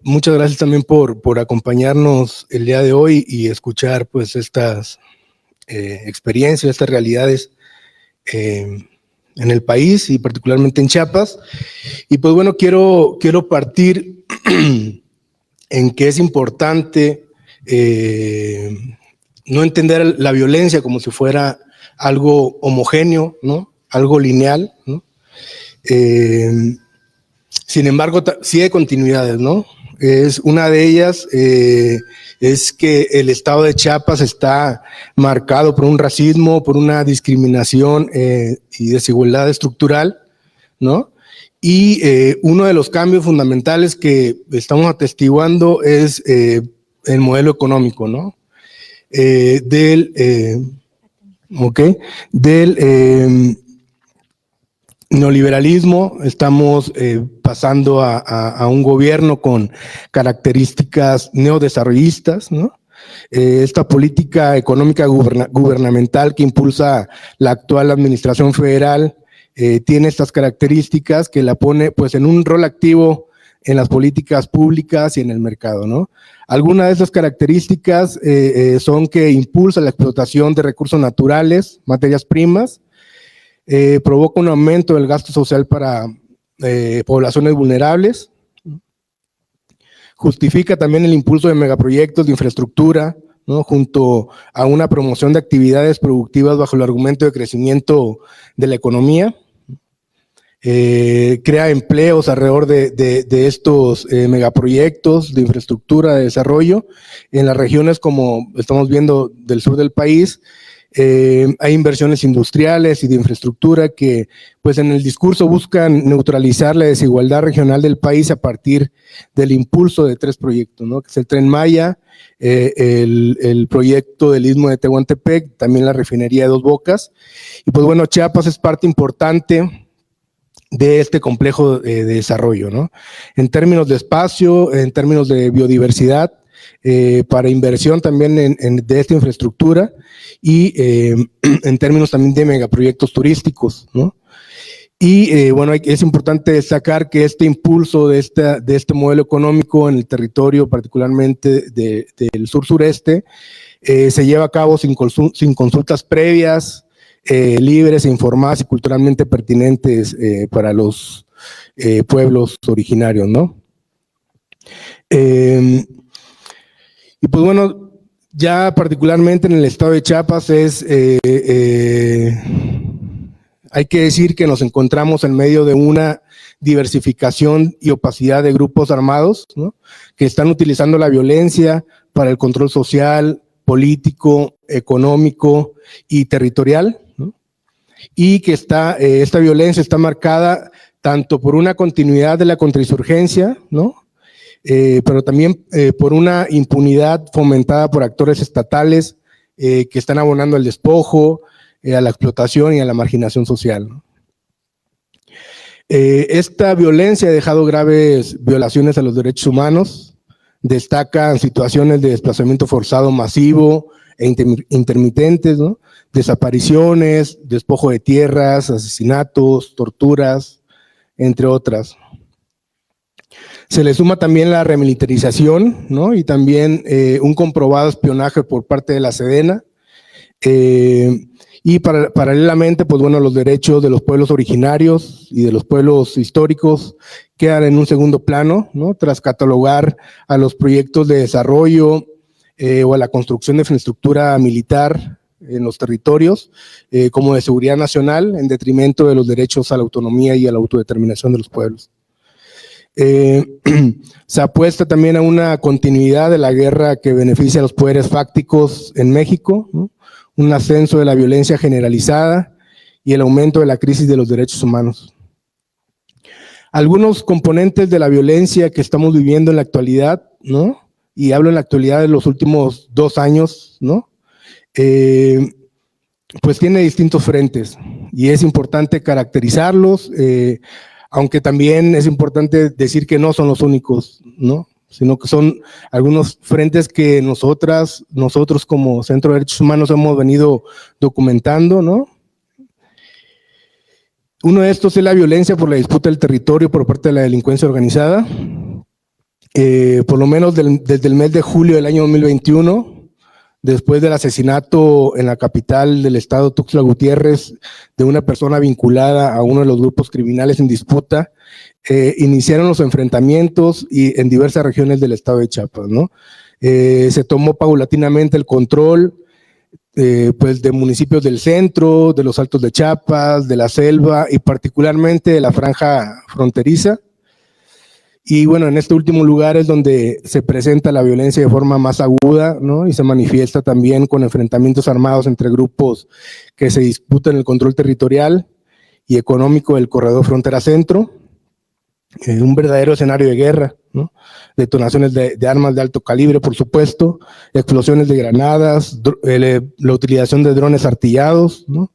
muchas gracias también por acompañarnos el día de hoy y escuchar pues estas experiencias, estas realidades en el país y particularmente en Chiapas. Y pues bueno, quiero partir en que es importante no entender la violencia como si fuera algo homogéneo, ¿no? Algo lineal, ¿no? Sin embargo, sí hay continuidades, ¿no? Una de ellas es que el estado de Chiapas está marcado por un racismo, por una discriminación y desigualdad estructural, ¿no? Y uno de los cambios fundamentales que estamos atestiguando es el modelo económico, ¿no? Del neoliberalismo. Estamos pasando a un gobierno con características neodesarrollistas, ¿no? Esta política económica gubernamental que impulsa la actual administración federal tiene estas características que la pone pues en un rol activo en las políticas públicas y en el mercado, ¿no? Algunas de estas características son que impulsa la explotación de recursos naturales, materias primas, provoca un aumento del gasto social para poblaciones vulnerables, justifica también el impulso de megaproyectos de infraestructura, ¿no? Junto a una promoción de actividades productivas bajo el argumento de crecimiento de la economía, crea empleos alrededor de estos megaproyectos de infraestructura, de desarrollo, en las regiones como estamos viendo del sur del país. Hay inversiones industriales y de infraestructura que pues en el discurso buscan neutralizar la desigualdad regional del país a partir del impulso de 3 proyectos, ¿no? Que es el Tren Maya, el proyecto del Istmo de Tehuantepec, también la refinería de Dos Bocas. Y pues bueno, Chiapas es parte importante de este complejo de desarrollo, ¿no? En términos de espacio, en términos de biodiversidad, para inversión también de esta infraestructura y en términos también de megaproyectos turísticos, ¿no? Y bueno, es importante destacar que este impulso de este modelo económico en el territorio, particularmente del sur-sureste, se lleva a cabo sin consultas previas, libres, informadas y culturalmente pertinentes para los pueblos originarios, ¿no? Y pues bueno, ya particularmente en el estado de Chiapas hay que decir que nos encontramos en medio de una diversificación y opacidad de grupos armados, ¿no? Que están utilizando la violencia para el control social, político, económico y territorial, ¿no? Y que esta violencia está marcada tanto por una continuidad de la contrainsurgencia, ¿no? Pero también por una impunidad fomentada por actores estatales que están abonando al despojo, a la explotación y a la marginación social, ¿no? Esta violencia ha dejado graves violaciones a los derechos humanos, destacan situaciones de desplazamiento forzado masivo e intermitentes, ¿no? Desapariciones, despojo de tierras, asesinatos, torturas, entre otras. Se le suma también la remilitarización, ¿no? Y también un comprobado espionaje por parte de la Sedena. Y paralelamente, pues bueno, los derechos de los pueblos originarios y de los pueblos históricos quedan en un segundo plano, ¿no? Tras catalogar a los proyectos de desarrollo o a la construcción de infraestructura militar en los territorios como de seguridad nacional, en detrimento de los derechos a la autonomía y a la autodeterminación de los pueblos. Se apuesta también a una continuidad de la guerra que beneficia a los poderes fácticos en México, ¿no? Un ascenso de la violencia generalizada y el aumento de la crisis de los derechos humanos. Algunos componentes de la violencia que estamos viviendo en la actualidad, ¿no? Y hablo en la actualidad de los últimos 2 años, ¿no? Pues tiene distintos frentes y es importante caracterizarlos, aunque también es importante decir que no son los únicos, ¿no? Sino que son algunos frentes que nosotros como Centro de Derechos Humanos hemos venido documentando, ¿no? Uno de estos es la violencia por la disputa del territorio por parte de la delincuencia organizada. por lo menos desde el mes de julio del año 2021, después del asesinato en la capital del estado, Tuxtla Gutiérrez, de una persona vinculada a uno de los grupos criminales en disputa, iniciaron los enfrentamientos en diversas regiones del estado de Chiapas, ¿no? Se tomó paulatinamente el control pues de municipios del centro, de los Altos de Chiapas, de la selva y particularmente de la franja fronteriza. Y bueno, en este último lugar es donde se presenta la violencia de forma más aguda, ¿no? Y se manifiesta también con enfrentamientos armados entre grupos que se disputan el control territorial y económico del corredor frontera centro. Un verdadero escenario de guerra, ¿no? Detonaciones de armas de alto calibre, por supuesto, explosiones de granadas, la utilización de drones artillados, ¿no?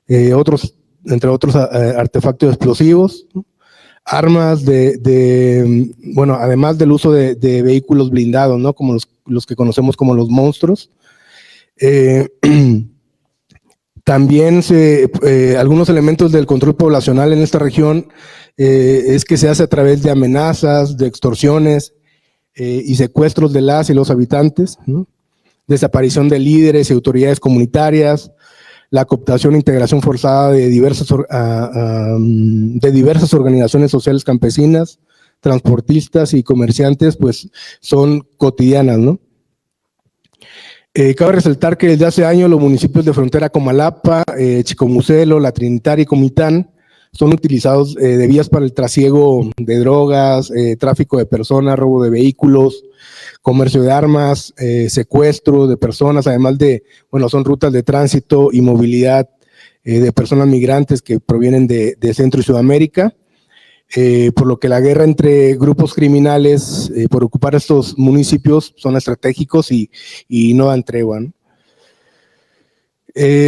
Entre otros artefactos explosivos, ¿no? Armas bueno, además del uso de vehículos blindados, ¿no? Como los que conocemos como los monstruos. También algunos elementos del control poblacional en esta región es que se hace a través de amenazas, de extorsiones y secuestros de las y los habitantes, ¿no? Desaparición de líderes y autoridades comunitarias, la cooptación e integración forzada de diversas organizaciones sociales campesinas, transportistas y comerciantes, pues son cotidianas, ¿no? Cabe resaltar que desde hace años los municipios de frontera Comalapa, Chicomucelo, La Trinitaria y Comitán son utilizados de vías para el trasiego de drogas, tráfico de personas, robo de vehículos, comercio de armas, secuestro de personas, además de, bueno, son rutas de tránsito y movilidad de personas migrantes que provienen de Centro y Sudamérica, por lo que la guerra entre grupos criminales por ocupar estos municipios son estratégicos y no dan tregua, ¿no?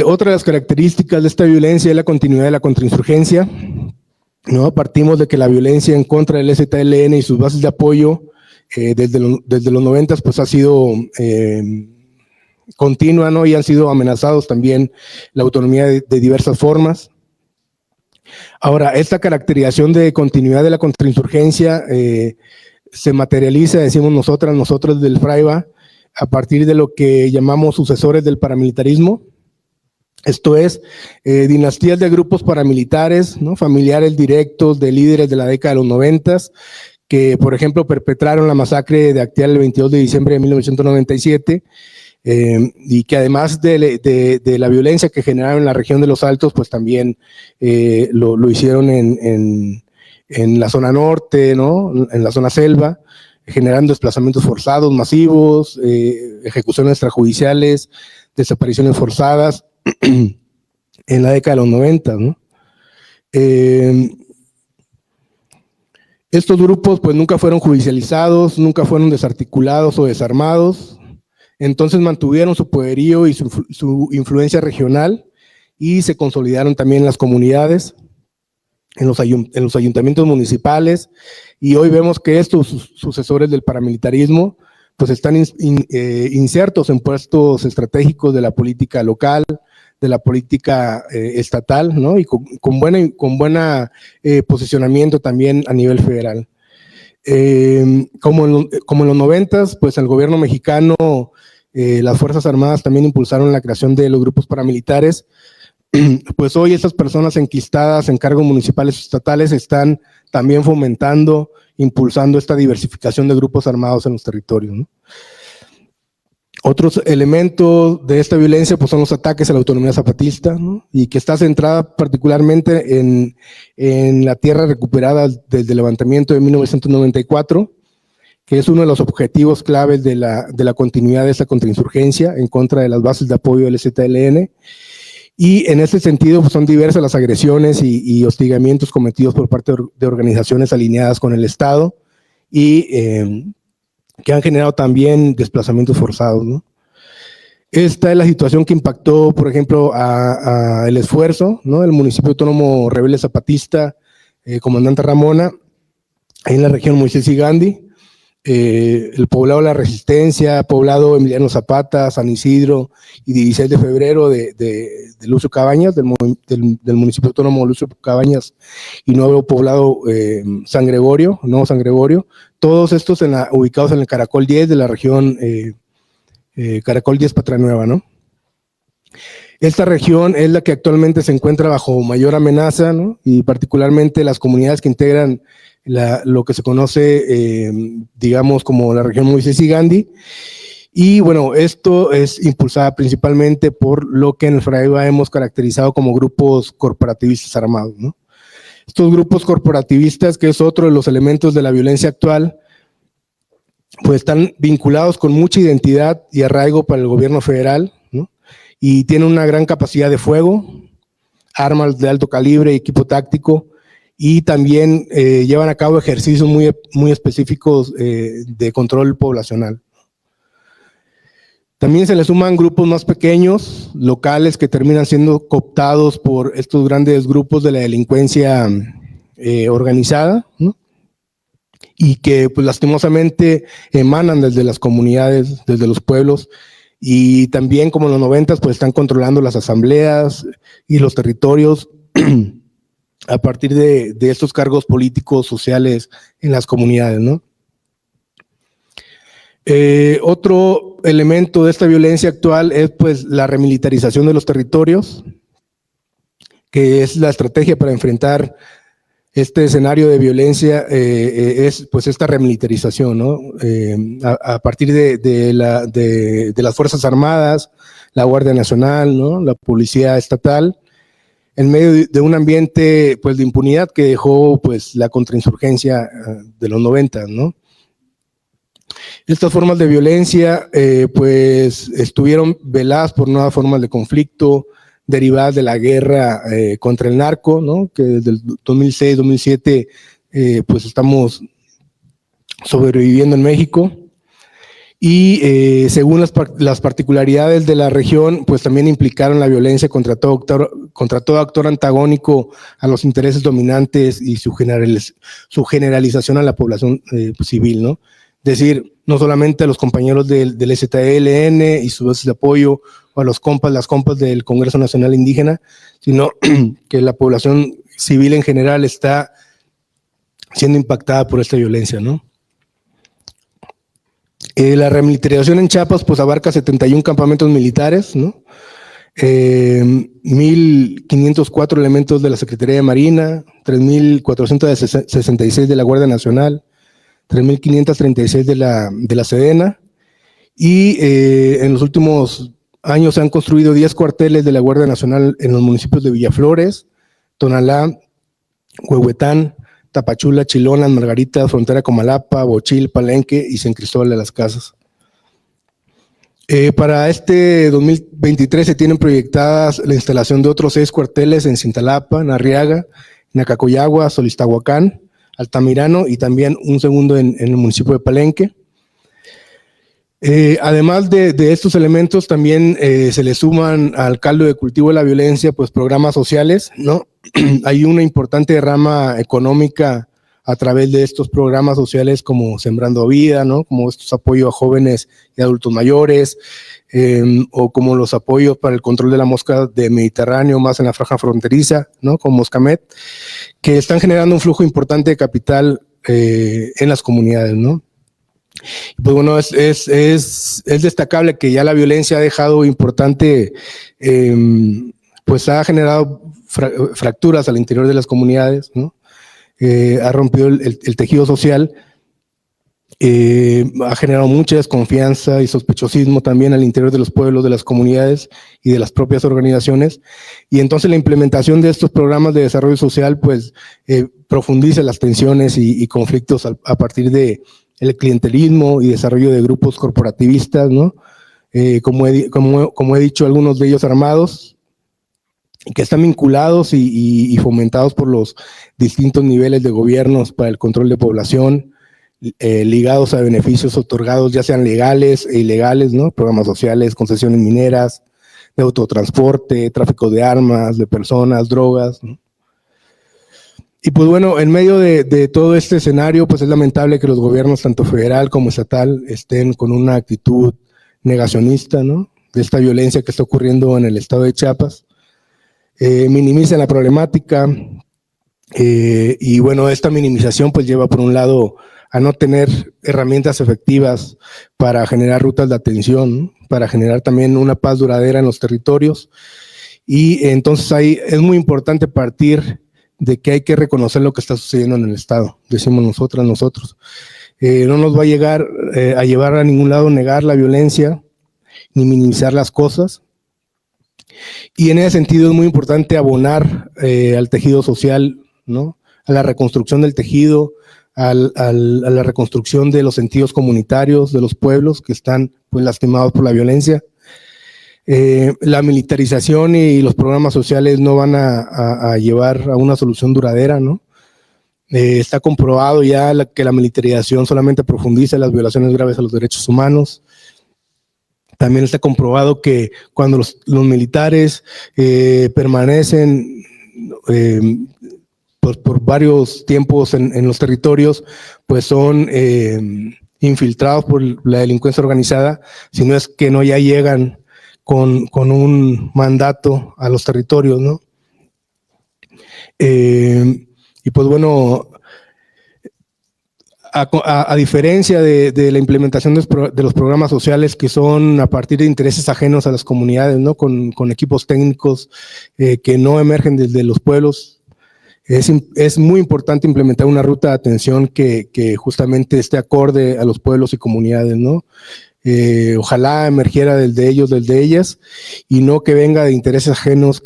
Otra de las características de esta violencia es la continuidad de la contrainsurgencia, ¿no? Partimos de que la violencia en contra del EZLN y sus bases de apoyo desde los 90 pues ha sido continua, ¿no? Y han sido amenazados también la autonomía de diversas formas. Ahora, esta caracterización de continuidad de la contrainsurgencia se materializa, decimos nosotros del FRAIBA, a partir de lo que llamamos sucesores del paramilitarismo. Esto es, dinastías de grupos paramilitares, ¿no? Familiares directos de líderes de la década de los 90, que, por ejemplo, perpetraron la masacre de Acteal el 22 de diciembre de 1997, y que además de la violencia que generaron en la región de los Altos, pues también lo hicieron en la zona norte, ¿no? En la zona selva, generando desplazamientos forzados masivos, ejecuciones extrajudiciales, desapariciones forzadas en la década de los 90, ¿no? Estos grupos pues nunca fueron judicializados, nunca fueron desarticulados o desarmados, entonces mantuvieron su poderío y su influencia regional y se consolidaron también en las comunidades, en los ayuntamientos municipales, y hoy vemos que estos sucesores del paramilitarismo pues están insertos en puestos estratégicos de la política local, de la política estatal, ¿no? Y con buena posicionamiento también a nivel federal. Como en los 90, pues el gobierno mexicano, las Fuerzas Armadas también impulsaron la creación de los grupos paramilitares. Pues hoy estas personas enquistadas en cargos municipales y estatales están también fomentando, impulsando esta diversificación de grupos armados en los territorios, ¿no? Otros elementos de esta violencia pues son los ataques a la autonomía zapatista, ¿no? Y que está centrada particularmente en la tierra recuperada desde el levantamiento de 1994, que es uno de los objetivos claves de la continuidad de esta contrainsurgencia en contra de las bases de apoyo del EZLN. Y en este sentido pues son diversas las agresiones y hostigamientos cometidos por parte de organizaciones alineadas con el Estado y que han generado también desplazamientos forzados, ¿no? Esta es la situación que impactó, por ejemplo, a El Esfuerzo, ¿no? El municipio autónomo rebelde zapatista, Comandante Ramona, ahí en la región Moisés y Gandhi, el poblado La Resistencia, poblado Emiliano Zapata, San Isidro y 16 de febrero de Lucio Cabañas, del municipio autónomo Lucio Cabañas, y nuevo poblado San Gregorio, Nuevo San Gregorio, todos estos ubicados en el Caracol 10 de la región Caracol 10 Patria Nueva, ¿no? Esta región es la que actualmente se encuentra bajo mayor amenaza, ¿no? Y particularmente las comunidades que integran lo que se conoce, digamos, como la región Moisés y Gandhi. Y bueno, esto es impulsada principalmente por lo que en el FRAIVA hemos caracterizado como grupos corporativistas armados, ¿no? Estos grupos corporativistas, que es otro de los elementos de la violencia actual, pues están vinculados con mucha identidad y arraigo para el gobierno federal, ¿no? Y tienen una gran capacidad de fuego, armas de alto calibre, equipo táctico, y también llevan a cabo ejercicios muy específicos de control poblacional. También se le suman grupos más pequeños, locales, que terminan siendo cooptados por estos grandes grupos de la delincuencia organizada, ¿no? Y que pues lastimosamente emanan desde las comunidades, desde los pueblos, y también como en los 90 pues están controlando las asambleas y los territorios a partir de estos cargos políticos, sociales en las comunidades, ¿no? Otro elemento de esta violencia actual es pues la remilitarización de los territorios, que es la estrategia para enfrentar este escenario de violencia, es pues esta remilitarización, ¿no? A partir de las Fuerzas Armadas, la Guardia Nacional, ¿no? La Policía Estatal, en medio de un ambiente pues de impunidad que dejó pues la contrainsurgencia de los 90, ¿no? Estas formas de violencia pues estuvieron veladas por nuevas formas de conflicto derivadas de la guerra contra el narco, ¿no? Que desde el 2006-2007 pues estamos sobreviviendo en México. Y según las particularidades de la región, pues también implicaron la violencia contra todo actor antagónico a los intereses dominantes y su generalización a la población civil, ¿no? Es decir, no solamente a los compañeros del ZLN y sus bases de apoyo, o a las compas del Congreso Nacional Indígena, sino que la población civil en general está siendo impactada por esta violencia, ¿no? La remilitarización en Chiapas pues abarca 71 campamentos militares, ¿no? 1,504 elementos de la Secretaría de Marina, 3,466 de la Guardia Nacional, 3,536 de la Sedena, y en los últimos años se han construido 10 cuarteles de la Guardia Nacional en los municipios de Villaflores, Tonalá, Huehuetán, Tapachula, Chilonas, Margaritas, frontera Comalapa, Bochil, Palenque y San Cristóbal de las Casas. Para este 2023 se tienen proyectadas la instalación de otros 6 cuarteles en Cintalapa, en Arriaga, Nacacoyagua, Solistahuacán, Altamirano y también un segundo en el municipio de Palenque. Además de estos elementos, también se le suman al caldo de cultivo de la violencia, pues programas sociales, ¿no? Hay una importante rama económica a través de estos programas sociales como Sembrando Vida, ¿no? Como estos apoyos a jóvenes y adultos mayores, o como los apoyos para el control de la mosca de Mediterráneo, más en la franja fronteriza, ¿no? Con Moscamet, que están generando un flujo importante de capital en las comunidades, ¿no? Pues bueno, es destacable que ya la violencia ha dejado importante, pues ha generado fracturas al interior de las comunidades, ¿no? Ha rompido el tejido social, ha generado mucha desconfianza y sospechosismo también al interior de los pueblos, de las comunidades y de las propias organizaciones, y entonces la implementación de estos programas de desarrollo social pues profundiza las tensiones y conflictos a partir de el clientelismo y desarrollo de grupos corporativistas, ¿no? Como he dicho, algunos de ellos armados, que están vinculados y fomentados por los distintos niveles de gobiernos para el control de población, ligados a beneficios otorgados, ya sean legales e ilegales, ¿no? Programas sociales, concesiones mineras, de autotransporte, tráfico de armas, de personas, drogas, ¿no? Y pues bueno, en medio de todo este escenario, pues es lamentable que los gobiernos, tanto federal como estatal, estén con una actitud negacionista, ¿no?, de esta violencia que está ocurriendo en el estado de Chiapas. Minimizan la problemática, y bueno, esta minimización pues lleva por un lado a no tener herramientas efectivas para generar rutas de atención, ¿no?, para generar también una paz duradera en los territorios. Y entonces ahí es muy importante partir de que hay que reconocer lo que está sucediendo en el estado, decimos nosotros. No nos va a llevar a ningún lado negar la violencia ni minimizar las cosas. Y en ese sentido es muy importante abonar al tejido social, ¿no?, a la reconstrucción del tejido, a la reconstrucción de los sentidos comunitarios de los pueblos que están pues lastimados por la violencia. La militarización y los programas sociales no van a llevar a una solución duradera, ¿no? Está comprobado ya que la militarización solamente profundiza las violaciones graves a los derechos humanos. También está comprobado que cuando los militares permanecen pues por varios tiempos en los territorios, pues son infiltrados por la delincuencia organizada, si no es que no ya llegan con un mandato a los territorios, ¿no? Y pues bueno, a diferencia de la implementación de los programas sociales que son a partir de intereses ajenos a las comunidades, ¿no?, con equipos técnicos que no emergen desde los pueblos, es muy importante implementar una ruta de atención que justamente esté acorde a los pueblos y comunidades, ¿no? Ojalá emergiera del de ellos, del de ellas, y no que venga de intereses ajenos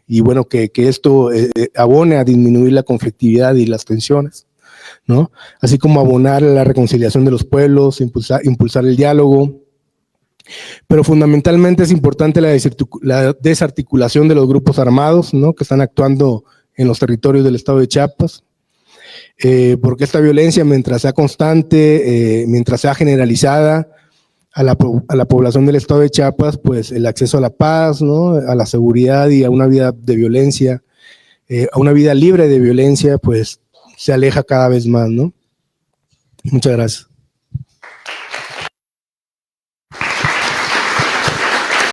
y bueno, que esto abone a disminuir la conflictividad y las tensiones, ¿no? Así como abonar a la reconciliación de los pueblos, impulsar el diálogo. Pero fundamentalmente es importante la desarticulación de los grupos armados, ¿no?, que están actuando en los territorios del estado de Chiapas, porque esta violencia, mientras sea constante, mientras sea generalizada a la población del estado de Chiapas, pues el acceso a la paz, ¿no?, a la seguridad y a una vida de violencia, a una vida libre de violencia, pues se aleja cada vez más, ¿no? Muchas gracias.